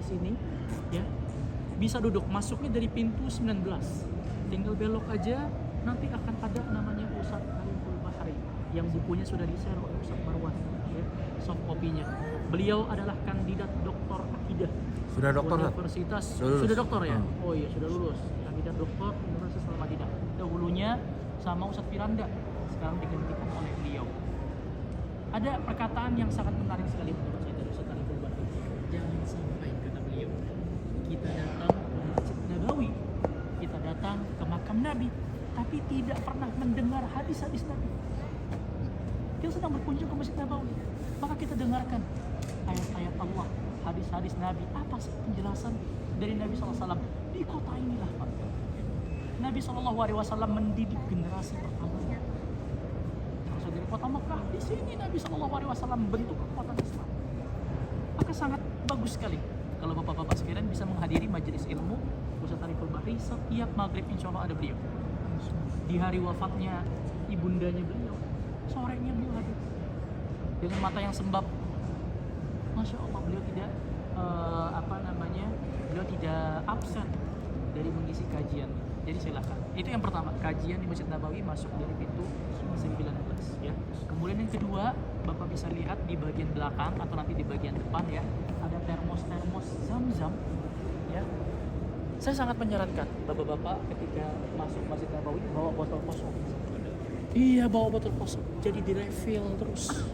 di sini, ya. Bisa duduk, masuknya dari pintu 19. Tinggal belok aja, nanti akan ada namanya Ustadz Ariful Bahri yang bukunya sudah di-share oleh Ustadz Marwan, ya, soft copy-nya. Beliau adalah kandidat doktor akidah. Sudah doktor? Universitas Sudah doktor ya? Oh iya, sudah lulus. Kandidat doktor Universitas Al-Madinah. Dahulunya sama Ustadz Firanda, sekarang digantikan oleh beliau. Ada perkataan yang sangat menarik sekali menurut saya dari Ustadz Ariful Bahri. Jangan sampai, kata beliau, kita datang ke Masjid Nabawi, kita datang ke makam Nabi, tapi tidak pernah mendengar hadis-hadis Nabi. Kita sedang berkunjung ke Masjid Nabawi, maka kita dengarkan ayat-ayat Allah, hadis-hadis Nabi. Apa sih penjelasan dari Nabi SAW? Di kota inilah, Pak, Nabi SAW mendidik generasi pertamanya. Terus dari kota Mekah, di sini Nabi SAW membentuk kekuatan Islam. Maka sangat bagus sekali kalau bapak-bapak sekalian bisa menghadiri majelis ilmu Ustadz Ariful Bahri setiap maghrib, insya Allah ada beliau. Di hari wafatnya ibundanya beliau, sorenya beliau hadir dengan mata yang sembab. Masya Allah, beliau tidak beliau tidak absen dari mengisi kajian. Jadi silakan. Itu yang pertama, kajian di Masjid Nabawi masuk dari pintu 19, ya. Kemudian yang kedua, Bapak bisa lihat di bagian belakang atau nanti di bagian depan, ya, ada termos Zam-Zam, ya. Saya sangat menyarankan bapak-bapak ketika masuk Masjid Nabawi bawa botol kosong. Iya, bawa botol kosong. Jadi direfill terus.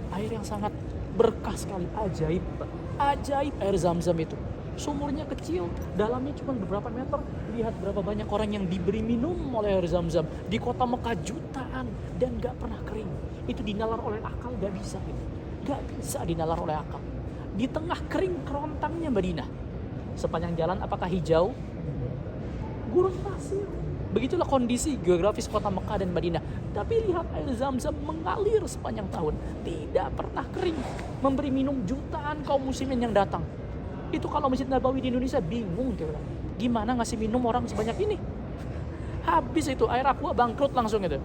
Air yang sangat berkah sekali, ajaib, Pak. Ajaib air Zam-Zam itu. Sumurnya kecil, dalamnya cuma beberapa meter. Lihat berapa banyak orang yang diberi minum oleh air Zam-Zam. Di kota Mekah jutaan dan gak pernah kering. Itu dinalar oleh akal, gak bisa gitu. Gak bisa dinalar oleh akal. Di tengah kering kerontangnya Madinah. Sepanjang jalan apakah hijau? Gurun pasir. Begitulah kondisi geografis kota Mekah dan Madinah. Tapi lihat air Zam-Zam mengalir sepanjang tahun. Tidak pernah kering. Memberi minum jutaan kaum muslimin yang datang. Itu kalau Masjid Nabawi di Indonesia bingung kira. Gimana ngasih minum orang sebanyak ini? Habis itu air aqua bangkrut langsung itu.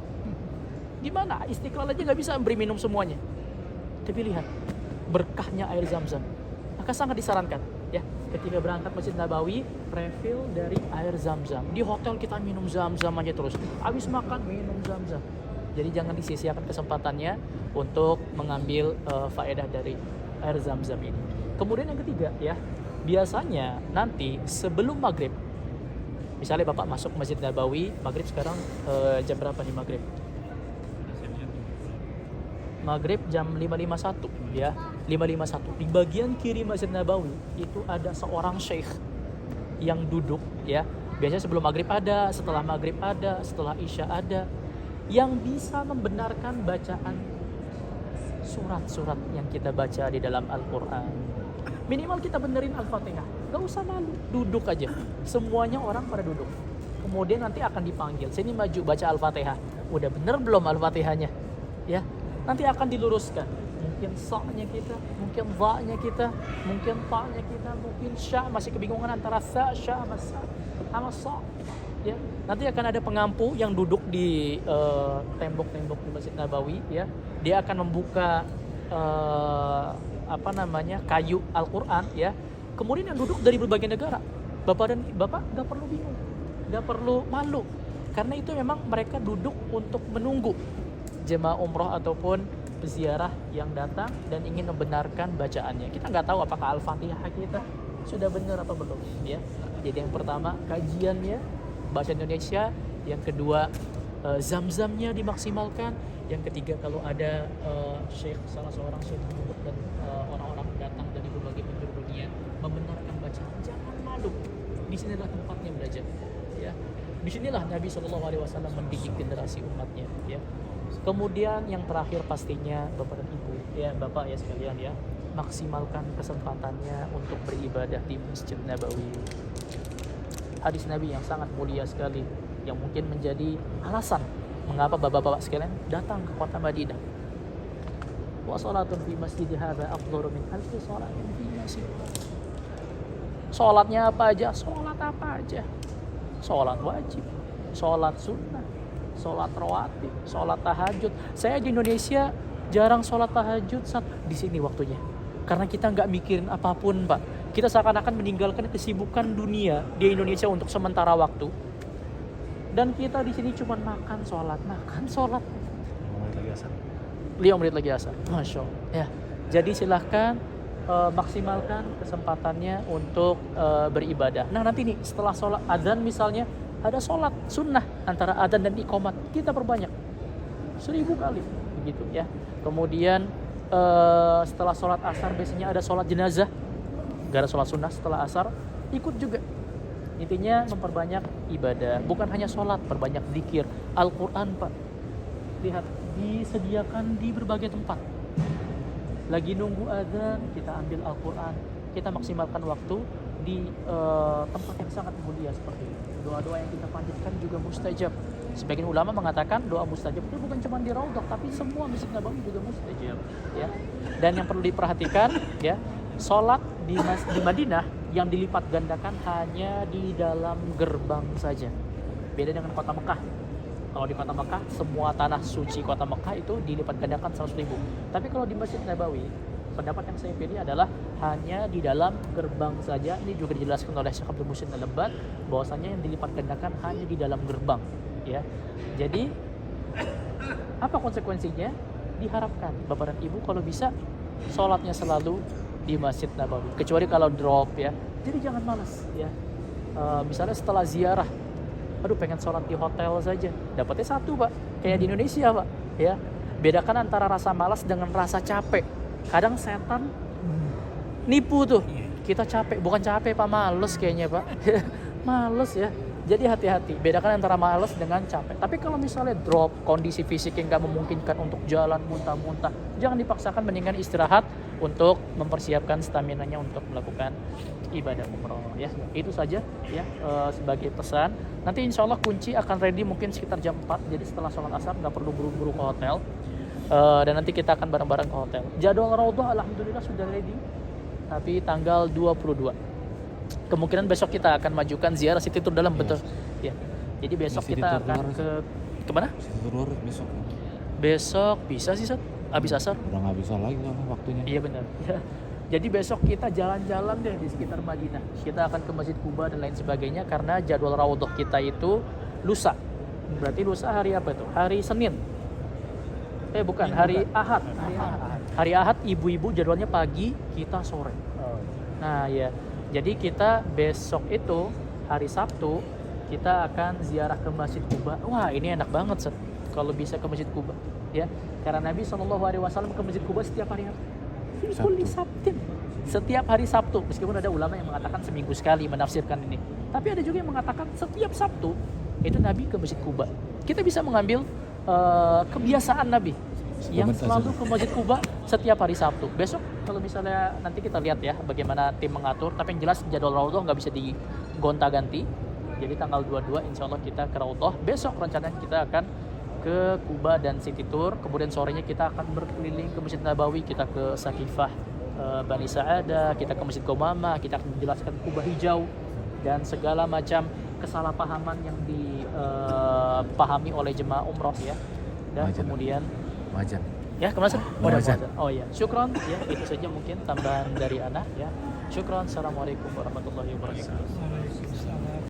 Gimana? Istiqlal aja nggak bisa beri minum semuanya. Tapi lihat berkahnya air Zam-Zam. Maka sangat disarankan, ya, ketika berangkat Masjid Nabawi, refill dari air Zam-Zam. Di hotel kita minum Zam-Zam aja terus. Habis makan minum Zam-Zam. Jadi jangan disia-siakan kesempatannya untuk mengambil faedah dari air Zam-Zam ini. Kemudian yang ketiga, ya, biasanya nanti sebelum maghrib, misalnya Bapak masuk Masjid Nabawi, maghrib sekarang jam berapa nih maghrib? Maghrib jam 5.51, ya, 5.51. Di bagian kiri Masjid Nabawi itu ada seorang syekh yang duduk, ya. Biasanya sebelum maghrib ada, setelah maghrib ada, setelah isya ada, yang bisa membenarkan bacaan surat-surat yang kita baca di dalam Al-Quran. Minimal kita benerin Al-Fatihah. Gak usah malu, duduk aja. Semuanya orang pada duduk. Kemudian nanti akan dipanggil, sini maju baca Al-Fatihah. Udah bener belum Al-Fatihahnya? Ya, nanti akan diluruskan. Mungkin sa-nya kita, mungkin dha-nya kita, mungkin ta-nya kita, mungkin sya, masih kebingungan antara sa, sya, sama sa. Ya, nanti akan ada pengampu yang duduk di tembok-tembok di Masjid Nabawi, ya. Dia akan membuka kayu Al-Quran, ya. Kemudian yang duduk dari berbagai negara. Bapak gak perlu bingung, gak perlu malu, karena itu memang mereka duduk untuk menunggu jemaah umroh ataupun peziarah yang datang dan ingin membenarkan bacaannya. Kita nggak tahu apakah Al-Fatihah kita sudah benar atau belum, ya. Jadi yang pertama kajiannya bahasa Indonesia, yang kedua Zam-Zamnya dimaksimalkan, yang ketiga kalau ada salah seorang syekh dan orang-orang datang dari berbagai penjuru dunia membenarkan bacaan, jangan malu. Di sinilah tempatnya belajar, ya. Di sinilah Nabi SAW mendidik generasi umatnya, ya. Kemudian yang terakhir pastinya Bapak dan Ibu, ya, Bapak ya sekalian, ya, maksimalkan kesempatannya untuk beribadah di Masjid Nabawi. Hadis Nabi yang sangat mulia sekali, yang mungkin menjadi alasan mengapa bapak-bapak sekalian datang ke kota Madinah. Wa salatun fi masjid hadza afdalu min alfi salatin fi masjid. Salatnya apa aja? Salat apa aja? Salat wajib, salat sunnah, salat rawatib, salat tahajud. Saya di Indonesia jarang salat tahajud, di sini waktunya. Karena kita nggak mikirin apapun, Pak. Kita seakan-akan meninggalkan kesibukan dunia di Indonesia untuk sementara waktu. Dan kita di sini cuma makan sholat. 5 menit lagi asar. 5 menit lagi asar. Masya Allah. Ya. Jadi silahkan maksimalkan kesempatannya untuk beribadah. Nah nanti nih setelah sholat adzan misalnya ada sholat sunnah antara adzan dan iqamat, kita perbanyak 1000 kali begitu ya. Kemudian setelah sholat asar biasanya ada sholat jenazah, gak ada sholat sunnah setelah asar, ikut juga. Intinya memperbanyak ibadah, bukan hanya sholat, perbanyak zikir. Al-Quran Pak, lihat disediakan di berbagai tempat. Lagi nunggu adzan, kita ambil Al-Quran, kita maksimalkan waktu di tempat yang sangat mulia seperti ini. Doa-doa yang kita panjatkan juga mustajab. Sebagian ulama mengatakan doa mustajab itu bukan cuma di Raudhah, tapi semua Masjid Nabawi juga mustajab. Ya. Dan yang perlu diperhatikan, ya, sholat di Madinah yang dilipat gandakan hanya di dalam gerbang saja. Beda dengan kota Mekah. Kalau di kota Mekah, semua tanah suci kota Mekah itu dilipat gandakan 100.000. Tapi kalau di Masjid Nabawi, pendapat yang saya pilih adalah hanya di dalam gerbang saja. Ini juga dijelaskan oleh Syekh Abdul Muhsin Al-Abbad bahwasanya yang dilipat gandakan hanya di dalam gerbang, ya. Jadi apa konsekuensinya? Diharapkan Bapak dan Ibu kalau bisa sholatnya selalu di Masjid Nabawi, kecuali kalau drop ya. Jadi jangan malas ya. Misalnya setelah ziarah, aduh pengen sholat di hotel saja, dapatnya 1 Pak, kayak di Indonesia Pak ya. Bedakan antara rasa malas dengan rasa capek. Kadang setan nipu tuh, kita capek, bukan capek Pak, males kayaknya Pak. Males ya. Jadi hati-hati, bedakan antara males dengan capek. Tapi kalau misalnya drop, kondisi fisik yang gak memungkinkan untuk jalan muntah-muntah, jangan dipaksakan, mendingan istirahat untuk mempersiapkan staminanya untuk melakukan ibadah umroh ya. Itu saja ya sebagai pesan. Nanti insya Allah kunci akan ready mungkin sekitar jam 4, jadi setelah sholat asar gak perlu buru-buru ke hotel. Dan nanti kita akan bareng-bareng ke hotel. Jadwal Raudhah alhamdulillah sudah ready, tapi tanggal 22. Kemungkinan besok kita akan majukan ziarah City Tour dalam, betul ya. Jadi besok kita akan ke mana? City Tour luar besok. Besok bisa sih Sat, habis asar. Udah nggak bisa lagi soalnya waktunya. Iya benar. Jadi besok kita jalan-jalan deh di sekitar Madinah. Kita akan ke Masjid Quba dan lain sebagainya karena jadwal Raudhah kita itu lusa. Berarti lusa hari apa itu? Hari Senin. Bukan, hari Ahad. Hari Ahad ibu-ibu jadwalnya pagi, kita sore. Nah ya. Jadi kita besok itu hari Sabtu kita akan ziarah ke Masjid Quba. Wah ini enak banget Seth, kalau bisa ke Masjid Quba ya. Karena Nabi SAW ke Masjid Quba setiap hari Sabtu. Setiap hari Sabtu. Meskipun ada ulama yang mengatakan seminggu sekali menafsirkan ini, tapi ada juga yang mengatakan setiap Sabtu itu Nabi ke Masjid Quba. Kita bisa mengambil kebiasaan Nabi yang selalu ke Masjid Quba setiap hari Sabtu. Besok kalau misalnya nanti kita lihat ya bagaimana tim mengatur, tapi yang jelas jadwal Raudhah nggak bisa digonta-ganti. Jadi tanggal 22 insya Allah kita ke Raudhah. Besok rencananya kita akan ke Quba dan City Tour. Kemudian sorenya kita akan berkeliling ke Masjid Nabawi, kita ke Sakifah Bani Sa'adah, kita ke Masjid Qomamah, kita akan menjelaskan Quba hijau dan segala macam kesalahpahaman yang dipahami oleh jemaah umroh ya. Dan Wajan. kemudian Wajan. ya kemana sih? Wajan. Oh ya, syukron ya, itu saja mungkin tambahan dari Ana ya. Syukron. Assalamualaikum warahmatullahi wabarakatuh. Waalaikumsalam.